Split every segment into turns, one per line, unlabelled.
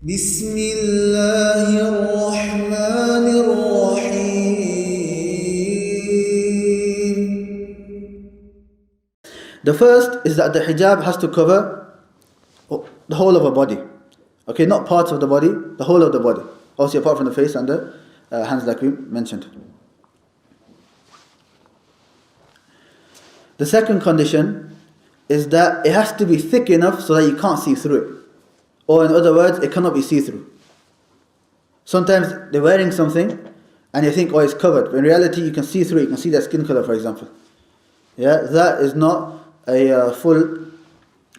بسم الله الرحمن الرحيم.
The first is that the hijab has to cover the whole of a body. Okay, not parts of the body, the whole of the body. Also apart from the face and the hands like we mentioned. The second condition is that it has to be thick enough so that you can't see through it. Or in other words, it cannot be see-through. Sometimes they're wearing something and you think, oh, it's covered. But in reality, you can see through it. You can see their skin color, for example. Yeah, that is not a full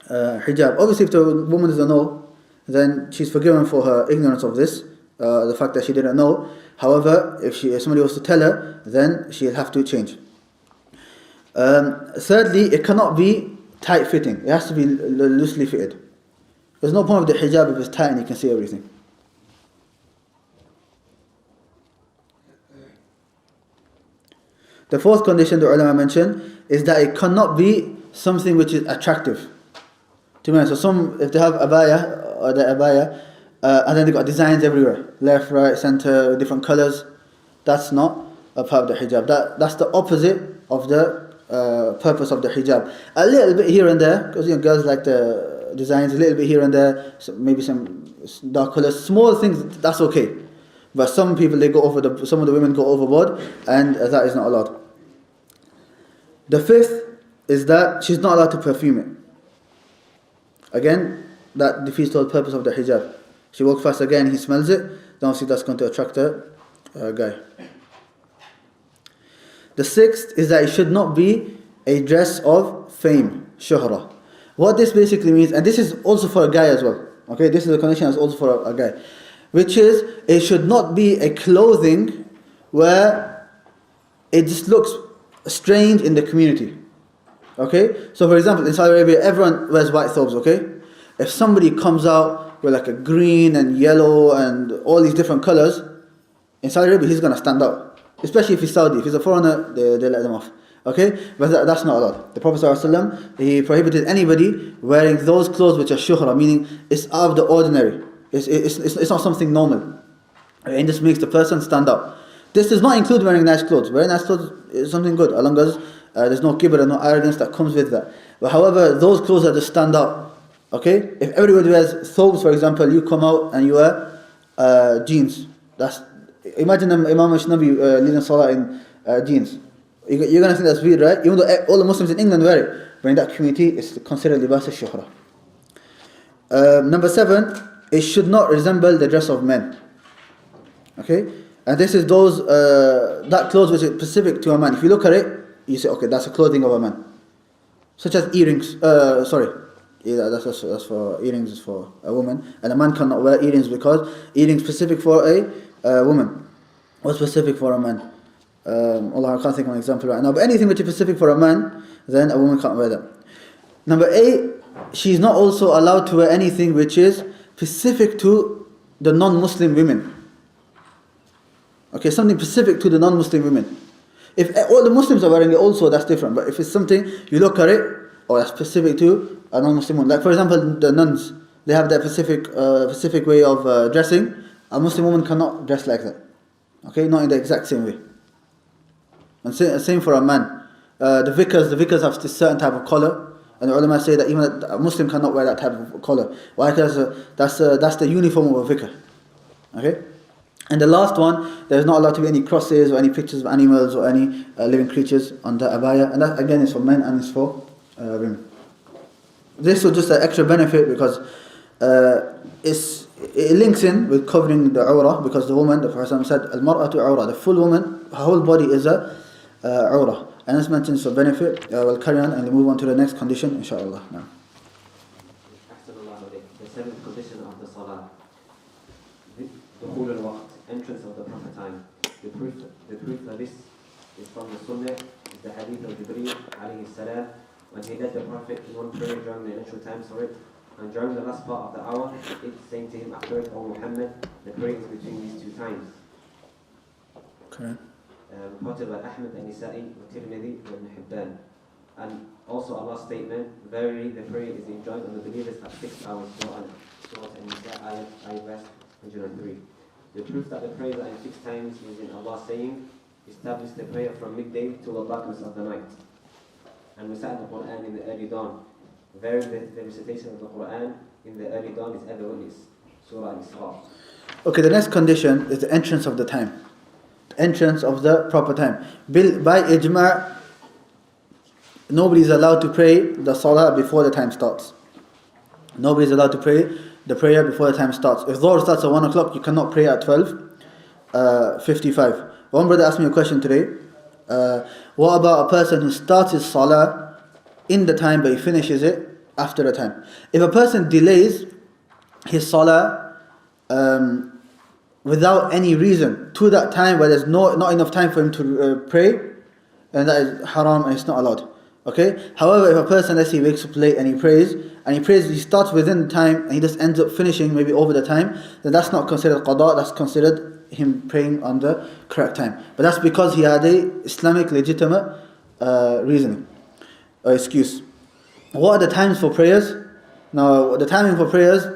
hijab. Obviously, if the woman doesn't know, then she's forgiven for her ignorance of this, the fact that she didn't know. However, if somebody was to tell her, then she'll have to change. Thirdly, it cannot be tight-fitting. It has to be loosely fitted. There's no point of the hijab if it's tight and you can see everything. The fourth condition the ulama mentioned is that it cannot be something which is attractive. So if they have abaya, or the abaya, and then they got designs everywhere, left, right, center, different colors, that's not a part of the hijab. That's the opposite of the purpose of the hijab. A little bit here and there, because girls like the designs, a little bit here and there, maybe some dark colors, small things, that's okay. But some people, some of the women go overboard, and that is not allowed. The fifth is that she's not allowed to perfume it. Again, that defeats the whole purpose of the hijab. She walks past again, he smells it, then obviously that's going to attract a guy. The sixth is that it should not be a dress of fame, shuhra. What this basically means, and this is also for a guy as well, okay, this is a condition that's also for a guy, which is, it should not be a clothing where it just looks strange in the community. Okay, so for example, in Saudi Arabia, everyone wears white thobes, okay? If somebody comes out with like a green and yellow and all these different colors, in Saudi Arabia, he's going to stand out. Especially if he's Saudi. If he's a foreigner, they let them off. Okay? But that's not allowed. The Prophet ﷺ, he prohibited anybody wearing those clothes which are shuhra, meaning it's out of the ordinary. It's not something normal. And this makes the person stand out. This does not include wearing nice clothes. Wearing nice clothes is something good, as long as there's no kibr and no arrogance that comes with that. But however, those clothes that just stand out. Okay? If everybody wears thobes, for example, you come out and you wear jeans. Imagine Imam Ashnabi leading Salāh in jeans. You're going to think that's weird, right? Even though all the Muslims in England wear it. But in that community, it's considered libas al-shuhra. Number 7, it should not resemble the dress of men. Okay? And this is that clothes which is specific to a man. If you look at it, you say, okay, that's the clothing of a man. Such as earrings. That's for earrings is for a woman. And a man cannot wear earrings because earrings specific for a woman. Or specific for a man. Allah, I can't think of an example right now. But anything which is specific for a man, then a woman can't wear that. Number 8, she's not also allowed to wear anything which is specific to the non-Muslim women. Okay, something specific to the non-Muslim women. If all the Muslims are wearing it also, that's different. But if it's something, you look at it, that's specific to a non-Muslim woman. Like for example, the nuns, they have that specific way of dressing. A Muslim woman cannot dress like that. Okay, not in the exact same way. And same for a man. The vicars have this certain type of collar, and the ulama say that even a Muslim cannot wear that type of collar. Why? Because that's the uniform of a vicar. Okay. And the last one, there's not allowed to be any crosses or any pictures of animals or any living creatures on the abaya, and that again is for men and it's for women. This was just an extra benefit because it links in with covering the awrah, because the woman, the Prophet said, al-mar'atu awrah, the full woman, her whole body is a awrah. And this mentions for benefit. We'll carry on and we'll move on to the next condition, inshallah. Now.
The seventh condition of the Salāh, dukhul al-waqt, entrance of the proper time. The proof that this is from the Sunnah is the hadith of Jibreel alayhi salam, when he led the Prophet in one prayer during the initial times for it, and during the last part of the hour, it's saying to him, after it, O Muhammad, the prayer is between these two times.
Okay.
Reported by Ahmad al-Nisa'i, Tirmidhi, and Ibn Hibban. And also Allah's statement, verily the prayer is enjoined on the believers at 6 hours. Surah An-Nisa, ayat verse 103. The proof that the prayers are in fixed times is in Allah saying, establish the prayer from midday till the darkness of the night, and recite the Quran in the early dawn. Verily, the recitation of the Quran in the early dawn is ever witness. Surah Al-Isra.
Okay, the next condition is the entrance of the time. The entrance of the proper time. By ijma', nobody is allowed to pray the Salāh before the time starts. Nobody is allowed to pray the prayer before the time starts. If Dhuhr starts at 1 o'clock, you cannot pray at 12:55. One brother asked me a question today. What about a person who starts his Salāh in the time but he finishes it after the time? If a person delays his Salāh without any reason to that time where there's not enough time for him to pray, and that is haram and it's not allowed. Okay. However, if a person, let's say, wakes up late and he prays, he starts within the time and he just ends up finishing maybe over the time, then that's not considered qada, that's considered him praying on the correct time. But that's because he had a Islamic legitimate reasoning or excuse. What are the times for prayers? Now, the timing for prayers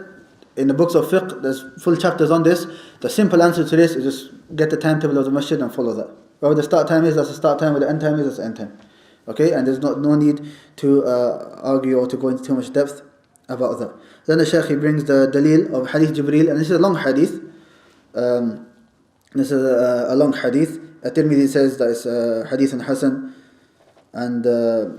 in the books of Fiqh, there's full chapters on this. The simple answer to this is just get the timetable of the masjid and follow that. Wherever the start time is, that's the start time. Where the end time is, that's the end time. Okay, and there's no need to argue or to go into too much depth about that. Then the Shaykh, he brings the dalil of Hadith Jibreel, and this is a long hadith. This is a long hadith. At-Tirmidhi says that it's hadith and Hasan, and the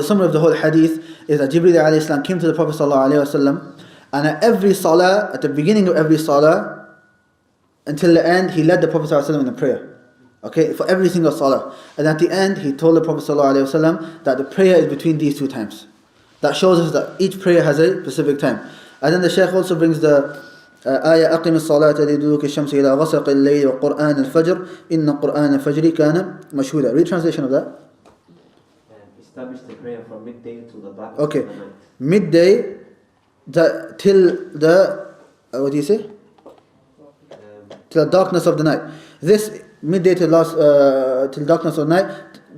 summary of the whole hadith is that Jibreel alayhi salam came to the Prophet sallallahu alaihi wasallam, and at every salah, at the beginning of every salah until the end, he led the Prophet sallallahu alaihi wasallam in a prayer. Okay, for every single salah. And at the end, he told the Prophet ﷺ that the prayer is between these two times. That shows us that each prayer has a specific time. And then the Shaykh also brings the ayah, أقم الصلاة لدلوك الشمس إلى غسق الليل وقرآن الفجر إن قرآن الفجر كان مشهودا. Read translation of that.
Establish the prayer from midday to the darkness
Okay,
of the night.
midday till the, what do you say? Till the darkness of the night. This midday till darkness of night,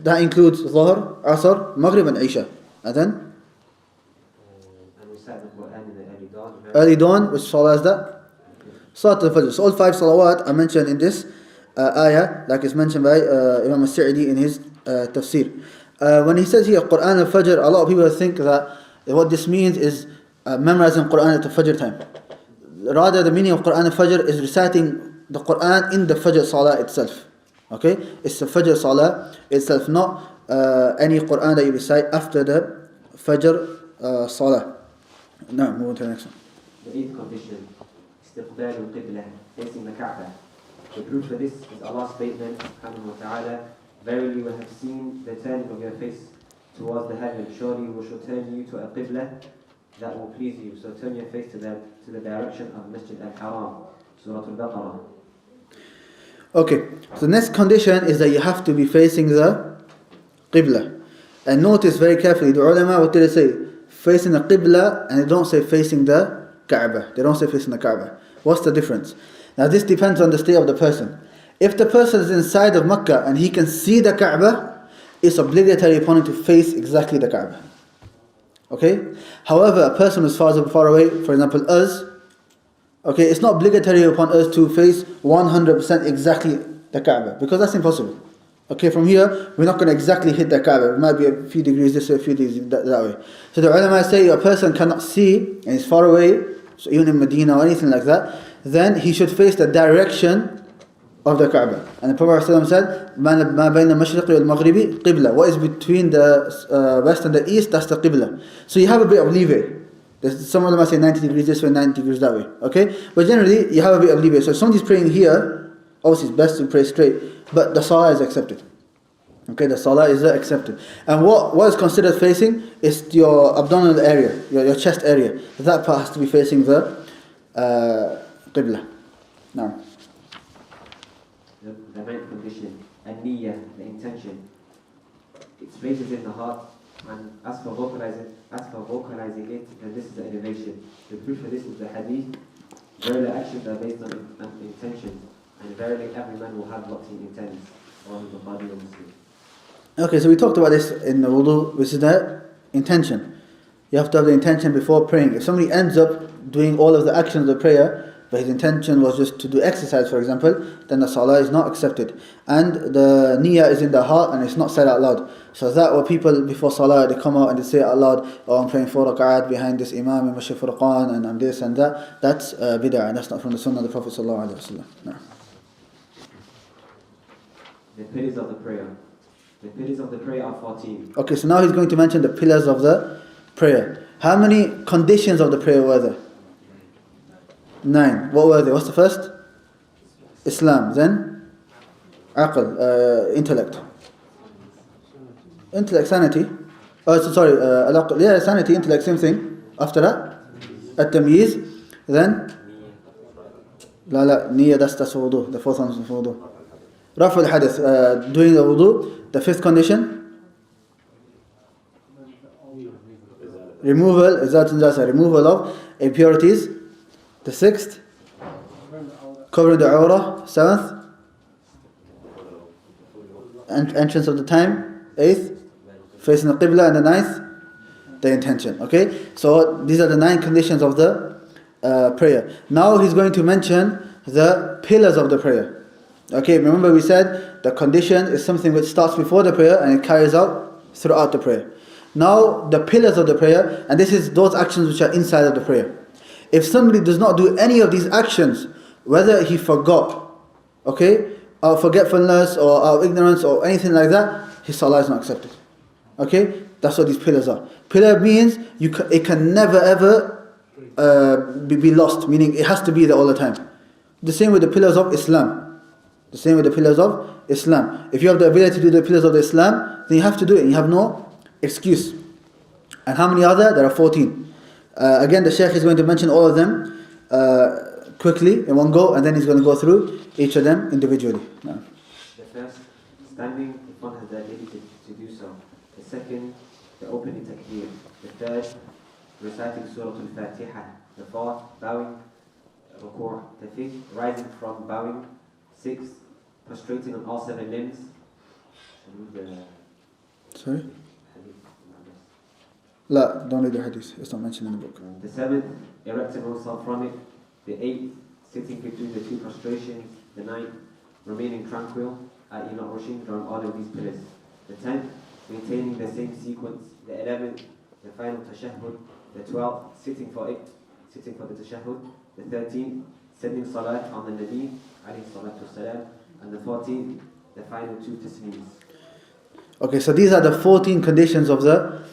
that includes Dhuhr, Asr, Maghrib and Isha. And then?
And recite the Quran in the early dawn.
Early dawn, which salah is that? Salat al-Fajr. So all 5 salawat are mentioned in this ayah, like it's mentioned by Imam al-Sa'idi in his tafsir. When he says here Quran al-Fajr, a lot of people think that what this means is memorizing Quran at the Fajr time. Rather, the meaning of Quran al-Fajr is reciting the Quran in the Fajr Salah itself. Okay? It's the Fajr Salah itself, not any Quran that you recite after the Fajr Salah. Now, move on to the next one.
The 8th condition, استقبال القبلة, facing the Kaaba. The proof for this is Allah's statement, subhanahu wa ta'ala, verily we have seen the turning of your face towards the heaven. Surely we shall turn you to a qibla that will please you. So turn your face to the direction of Masjid al-Haram. Surah al-Baqarah.
Okay, so the next condition is that you have to be facing the Qibla. And notice very carefully, the ulama, what did they say? Facing the Qibla, and they don't say facing the Kaaba. They don't say facing the Kaaba. What's the difference? Now this depends on the state of the person. If the person is inside of Makkah and he can see the Kaaba, it's obligatory upon him to face exactly the Kaaba. Okay? However, a person who's far away, for example us, okay, it's not obligatory upon us to face 100% exactly the Kaaba, because that's impossible. Okay, from here, we're not going to exactly hit the Kaaba. It might be a few degrees this way, a few degrees that way. So the ulama say a person cannot see and is far away, so even in Medina or anything like that, then he should face the direction of the Kaaba. And the Prophet ﷺ said, مَا بَيْنَ الْمَشْرِقِ وَالْمَغْرِبِ قِبْلَةً. What is between the west and the east, that's the Qibla. So you have a bit of leeway. Some of them might say 90 degrees this way, 90 degrees that way. Okay? But generally, you have a bit of leeway. So if somebody's praying here, obviously it's best to pray straight. But the Salah is accepted. Okay, the Salah is accepted. And what is considered facing is your abdominal area, your chest area. That part has to be facing the Qibla. Now.
The 9th condition, an-niyyah, the intention. It's places in the heart, and as for vocalizing it, then this is the elevation. The proof for this is the hadith. Verily actions are based on intention, and verily every man will have what he intends.
Okay, so we talked about this in the wudu, which is the intention. You have to have the intention before praying. If somebody ends up doing all of the actions of the prayer, but his intention was just to do exercise, for example, then the salah is not accepted. And the niyyah is in the heart and it's not said out loud. So that what people before salah, they come out and they say out loud, oh, I'm praying 4 rak'at behind this imam in Masjid Furqan and I'm this and that. That's bid'ah, and that's not from the sunnah of the Prophet sallallahu alaihi wasallam. No.
The pillars of the prayer. The pillars of the prayer are 14.
Okay, so now he's going to mention the pillars of the prayer. How many conditions of the prayer were there? 9. What were they? What's the first? Islam. Then aql, intellect. Intellect, sanity. Oh, so sorry, al-aql. Yeah, sanity, intellect, same thing. After that, at-tamyiz. Then niyyah, that's wudu. The fourth one is wudu. Rafu al-hadath, doing the wudu. The fifth condition, removal, removal of impurities. The sixth, covering the awrah. Seventh, entrance of the time. Eighth, facing the qibla. And the ninth, the intention. Okay, so these are the 9 conditions of the prayer. Now he's going to mention the pillars of the prayer. Okay, remember we said the condition is something which starts before the prayer and it carries out throughout the prayer. Now the pillars of the prayer, and this is those actions which are inside of the prayer. If somebody does not do any of these actions, whether he forgot, okay, or forgetfulness or out of ignorance or anything like that, his salah is not accepted. Okay, that's what these pillars are. Pillar means it can never ever be lost, meaning it has to be there all the time. The same with the pillars of Islam. The same with the pillars of Islam. If you have the ability to do the pillars of the Islam, then you have to do it. You have no excuse. And how many are there? There are 14. Again, the Shaykh is going to mention all of them quickly in one go, and then he's going to go through each of them individually. No.
The first, standing if one has the ability to do so. The second, the opening takbir. The third, reciting Shurūtul Fatiha. The fourth, bowing, ruku'. The fifth, rising from bowing. Sixth, prostrating on all 7 limbs.
Sorry? La, don't read the hadith. It's not mentioned in the book.
The seventh, erecting oneself from it. The eighth, sitting between the 2 prostrations. The ninth, remaining tranquil, i.e. not rushing during all of these pillars. The 10th, maintaining the same sequence. The 11th, the final tashahhud. The 12th, sitting for the tashahhud. The 13th, sending salāt on the Nabi, alayhi salatu wasalam. And the 14th, the final 2 tasleems.
Okay, so these are the 14 conditions of the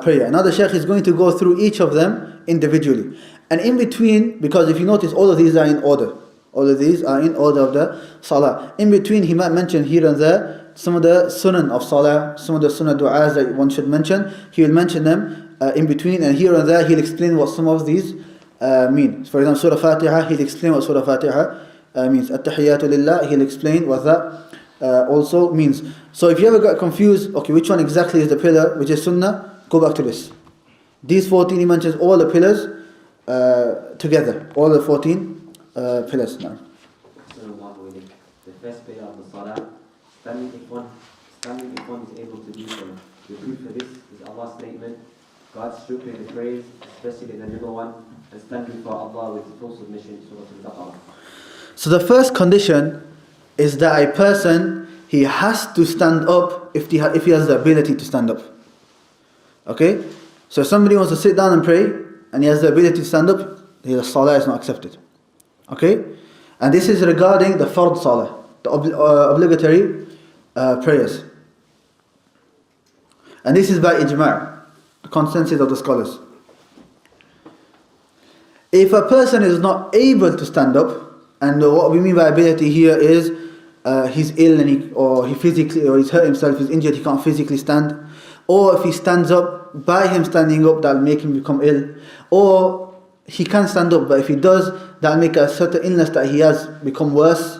prayer. Now the Shaykh is going to go through each of them individually. And in between, because if you notice, all of these are in order. All of these are in order of the Salāh. In between, he might mention here and there some of the sunan of Salāh, some of the sunnah du'as that one should mention. He will mention them in between, and here and there he'll explain what some of these mean. For example, Surah Fatiha, he'll explain what Surah Fatiha means. At-tahiyyatu lillah, he'll explain what that also means. So if you ever got confused, okay, which one exactly is the pillar, which is sunnah, go back to this. These 14, he mentions all the pillars together, all the 14 pillars now.
The first pillar of the Salāh, standing if one is able to do so. The proof for this is Allah's statement, God strictly the praise, especially the number one, and standing for Allah with full submission, Surah Al-Baqarah.
So the first condition is that a person, he has to stand up if he has the ability to stand up. Okay? So if somebody wants to sit down and pray, and he has the ability to stand up, his salah is not accepted. Okay? And this is regarding the fard salah, the obligatory prayers. And this is by ijma', the consensus of the scholars. If a person is not able to stand up, and what we mean by ability here is he's ill and he's hurt himself, he's injured, he can't physically stand, or if he stands up, by him standing up, that'll make him become ill, or he can stand up, but if he does, that'll make a certain illness that he has become worse,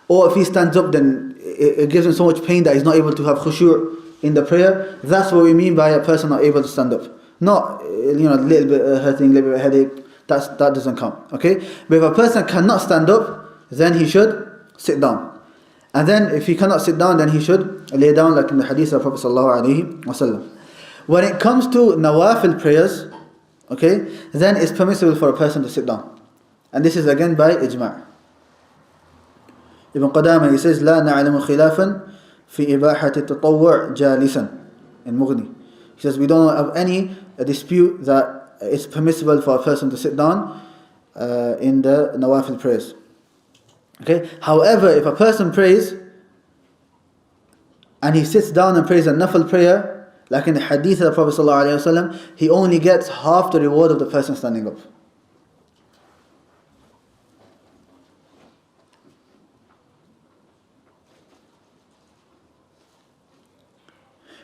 or if he stands up, then it gives him so much pain that he's not able to have khushu' in the prayer. That's what we mean by a person not able to stand up. Not a little bit hurting, a little bit of headache. That doesn't count. Okay? But if a person cannot stand up, then he should sit down. And then if he cannot sit down, then he should lay down, like in the hadith of Prophet sallallahu alaihi wasallam. When it comes to nawafil prayers, okay, then it's permissible for a person to sit down. And this is again by ijma'. Ibn Qadama, he says, لا نعلم خلافا في إباحة التطوع جالسا in Mughni. He says, we don't have any dispute that it's permissible for a person to sit down in the nawafil prayers. Okay. However, if a person prays and he sits down and prays a nafil prayer, like in the hadith of the Prophet ﷺ, he only gets half the reward of the person standing up.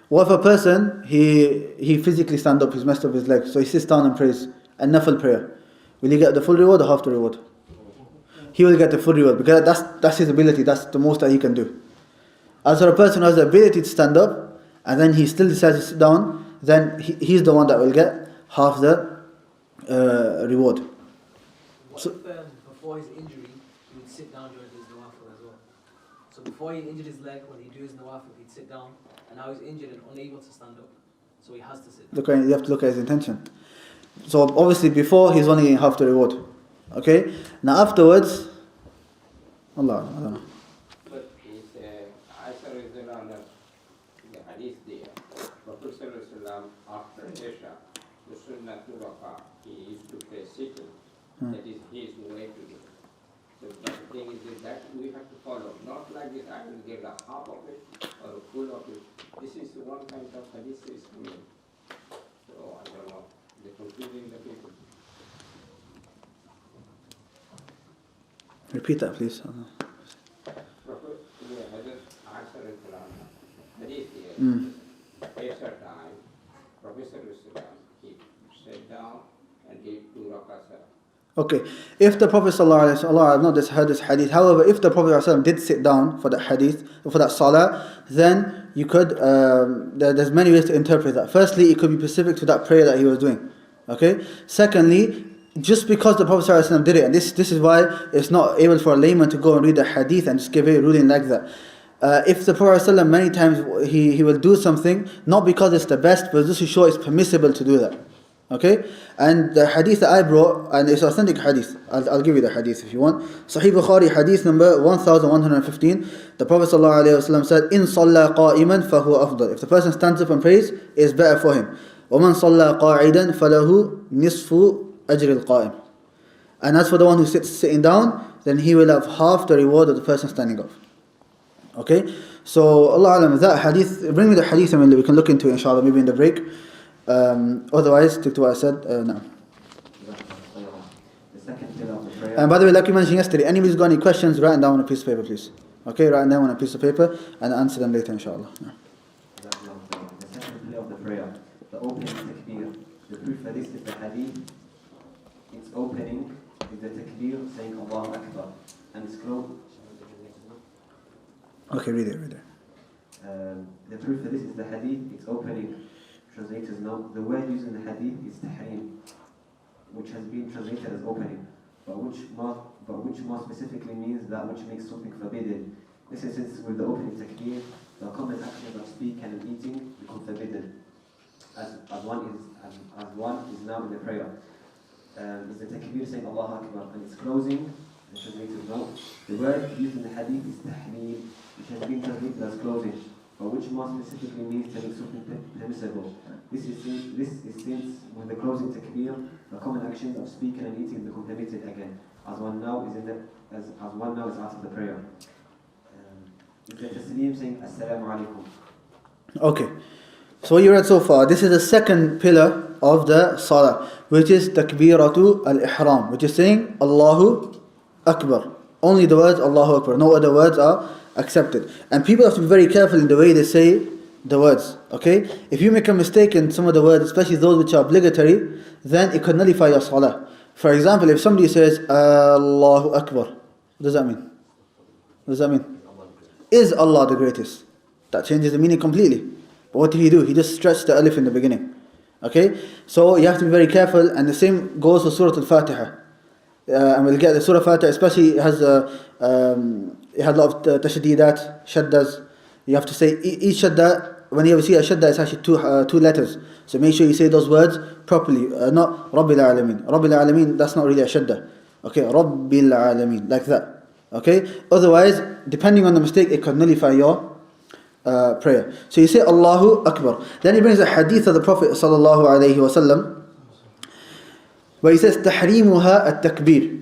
What if a person, he physically stands up, he's messed up his legs, so he sits down and prays a nafil prayer. Will he get the full reward or half the reward? He will get the full reward because that's his ability, that's the most that he can do. As for a person who has the ability to stand up and then he still decides to sit down, then he's the one that will get half the reward.
What
So,
if before his injury he would sit down during his nawafil as well? So before he injured his leg, when he do his nawafil, he'd sit down, and now he's injured and unable to stand up, so he has to sit down.
you have to look at his intention. So obviously before he's only getting half the reward. Okay? Now afterwards, Allah, I don't know.
But it's Aisha Rizal the hadith there. Prophet Sallallahu after Isha, the Sunnah to Rafa, he used to pray sitting. That is his way to do. So, but the thing is that we have to follow. Not like this, I will get a half of it or a full of it. This is one kind of hadith is coming. So I don't know. They're confusing the people.
Repeat that please.
Prophet, yeah, Hadith Aisha Rizal, hadith here. Isha time, Prophet Sallallahu he sat down and did 2 rakats.
Okay, if the Prophet ﷺ, Allah has not just heard this hadith, however, if the Prophet ﷺ did sit down for that hadith, for that salah, then you could, there's many ways to interpret that. Firstly, it could be specific to that prayer that he was doing. Okay? Secondly, just because the Prophet ﷺ did it, and this is why it's not able for a layman to go and read the hadith and just give a ruling like that. If the Prophet ﷺ many times he will do something, not because it's the best, but just to show it's permissible to do that. Okay, and the hadith that I brought, and it's authentic hadith. I'll give you the hadith if you want. Sahih Bukhari hadith number 1115. The Prophet ﷺ said, "In صلى قائما فهو أفضل." If the person stands up and prays, it's better for him. ومن صلى قاعدا فله نصف أجر القائم. And as for the one who sitting down, then he will have half the reward of the person standing up. Okay, so Allah Alam, that hadith. Bring me the hadith and we can look into it, inshallah, maybe in the break. Otherwise, stick to what I said. No.
The second pillar of the prayer.
And by the way, like we mentioned yesterday, anybody's got any questions, write them down on a piece of paper, please. Okay, write them down on a piece of paper and answer them later, inshallah. No.
The second pillar of the prayer, the opening takbir. The proof for this is the hadith. Its opening is the takbir saying Allahu Akbar, and it's closed.
Okay, read it.
The proof for this is the hadith. Its opening, translators know, the word used in the hadith is tahrim, which has been translated as opening, but which more specifically means that which makes something forbidden. This is since with the opening takbir, the common actions of speaking and eating become forbidden, as one is now in the prayer. Is the takbir saying Allahu Akbar, and its closing, the translators know, the word used in the hadith is tahrim, which has been translated as closing, but which more specifically means to make something permissible. This is since with the closing takbir, the common actions of speaking and eating become permitted again, as one now is out of the prayer. Is the taslim saying Assalamu alaikum?
Okay, so what you read so far, this is the second pillar of the Salāh, which is Takbiratu al-Ihram, which is saying Allahu Akbar. Only the words Allahu Akbar, no other words are accepted. And people have to be very careful in the way they say the words. Okay? If you make a mistake in some of the words, especially those which are obligatory, then it could nullify your salah. For example, if somebody says Allahu Akbar, what does that mean? What does that mean? Is Allah the greatest? That changes the meaning completely. But what did he do? He just stretched the alif in the beginning. Okay? So you have to be very careful, and the same goes for Surah Al-Fatiha. And we'll get the Surah Al-Fatiha, especially it has a lot of tashdeedat, shaddas. You have to say each shadda when you see a shadda, it's actually two letters. So make sure you say those words properly. Not Rabbil Alameen. Rabbil Alameen, that's not really a shadda. Okay, Rabbil Alameen, like that. Okay. Otherwise, depending on the mistake, it can nullify your prayer. So you say Allahu Akbar. Then he brings a hadith of the Prophet sallallahu alaihi wasallam, where he says tahrimuha at-takbir.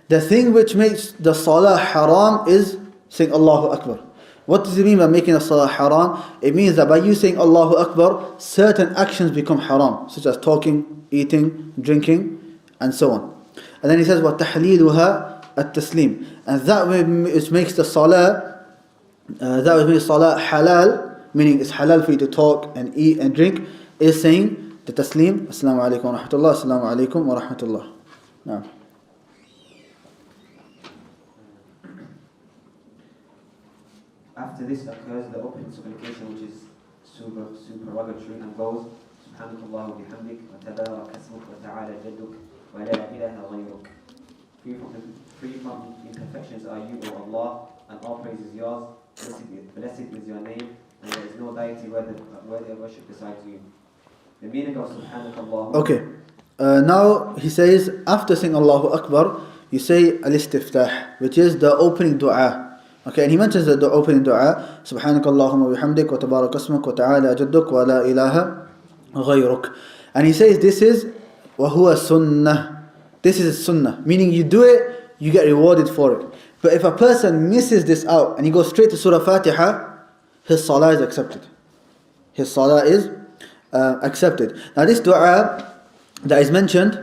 The thing which makes the salah haram is saying Allahu Akbar. What does it mean by making the salah haram? It means that by you saying Allahu Akbar, certain actions become haram, such as talking, eating, drinking, and so on. And then he says وَتَحْلِيلُهَا التَّسْلِيم. And that which makes the salah, halal, meaning it's halal for you to talk and eat and drink, is saying the taslim, Assalamu alaikum wa rahmatullah, Assalamu alaikum wa rahmatullah. Now.
After this occurs the open supplication, which is supererogatory and goes Subhanakallah wa bihamdik wa tabarak asmuk wa ta'ala jadduk wa la ilaha ghayruk. Free from imperfections are you, O Allah, and all praise is yours. Blessed is your name, and there is no deity worthy of worship besides you. The meaning of Subhanakallah.
Okay. Now he says, after saying Allahu Akbar, you say al-istiftah, which is the opening dua. Okay, and he mentions the opening dua, Subhanakallahumma bihamdik wa tabarak asmuk wa ta'ala jadduk wa la ilaha ghayruk. And he says this is wa huwa sunnah. This is sunnah, meaning you do it, you get rewarded for it. But if a person misses this out and he goes straight to Surah Fatiha, his salah is accepted. His salah is accepted. Now this dua that is mentioned,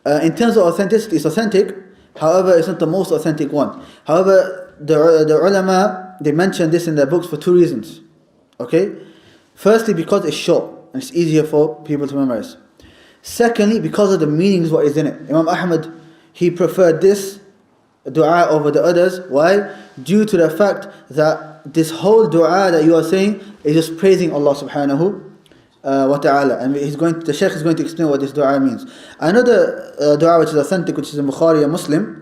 in terms of authenticity, it's authentic. However, it's not the most authentic one. However, the ulama, they mention this in their books for two reasons. Okay? Firstly, because it's short and it's easier for people to memorize. Secondly, because of the meanings what is in it. Imam Ahmad, he preferred this dua over the others. Why? Due to the fact that this whole dua that you are saying is just praising Allah subhanahu wa ta'ala. And the Shaykh is going to explain what this dua means. Another dua which is authentic, which is in Bukhari and Muslim,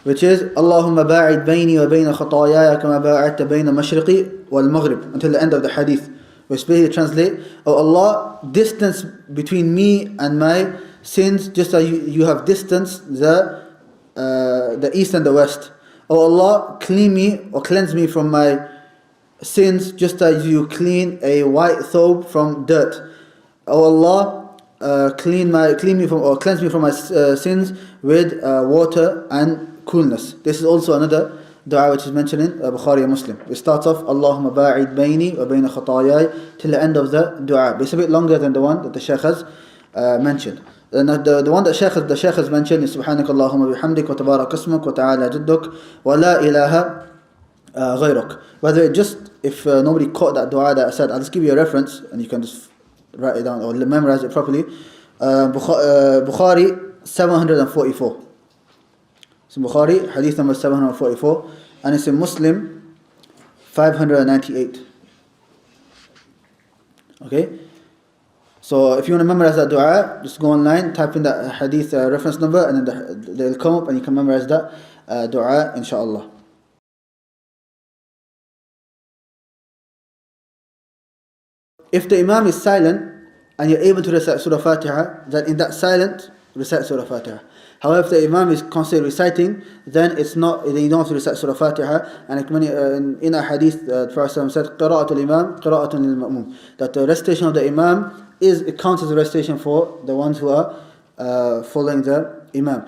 which is Allahumma ba'id bayni wa bayna khatayaya kama ba'adta bayna mashriqi wal maghrib, until the end of the hadith, which basically translate, Oh Allah, distance between me and my sins just as you have distanced the east and the west. Oh Allah, clean me or cleanse me from my sins just as you clean a white thobe from dirt. Oh Allah, cleanse me from my sins with water and coolness. This is also another dua which is mentioned in Bukhari and Muslim. It starts off Allahumma ba'id bayni wa bayna khatayai till the end of the dua. It's a bit longer than the one that the Shaykh has mentioned. The one that the Shaykh has mentioned is Subhanakallahumma bihamdik wa tabarak asmuk wa ta'ala jadduk wa la ilaha ghayruk. Whether it just, if nobody caught that dua that I said, I'll just give you a reference and you can just write it down or memorize it properly. Bukhari 744. It's in Bukhari, hadith number 744, and it's in Muslim 598. Okay? So if you want to memorize that dua, just go online, type in that hadith reference number, and then they'll come up and you can memorize that dua, inshaAllah. If the Imam is silent and you're able to recite Surah Fatiha, then in that silence, recite Surah Fatiha. However, if the Imam is constantly reciting, then you don't have to recite Surah Fatiha. And in a hadith, the Prophet said, Qira'atul Imam, Qira'atun lil Ma'mum. That the recitation of the Imam it counts as a recitation for the ones who are following the Imam.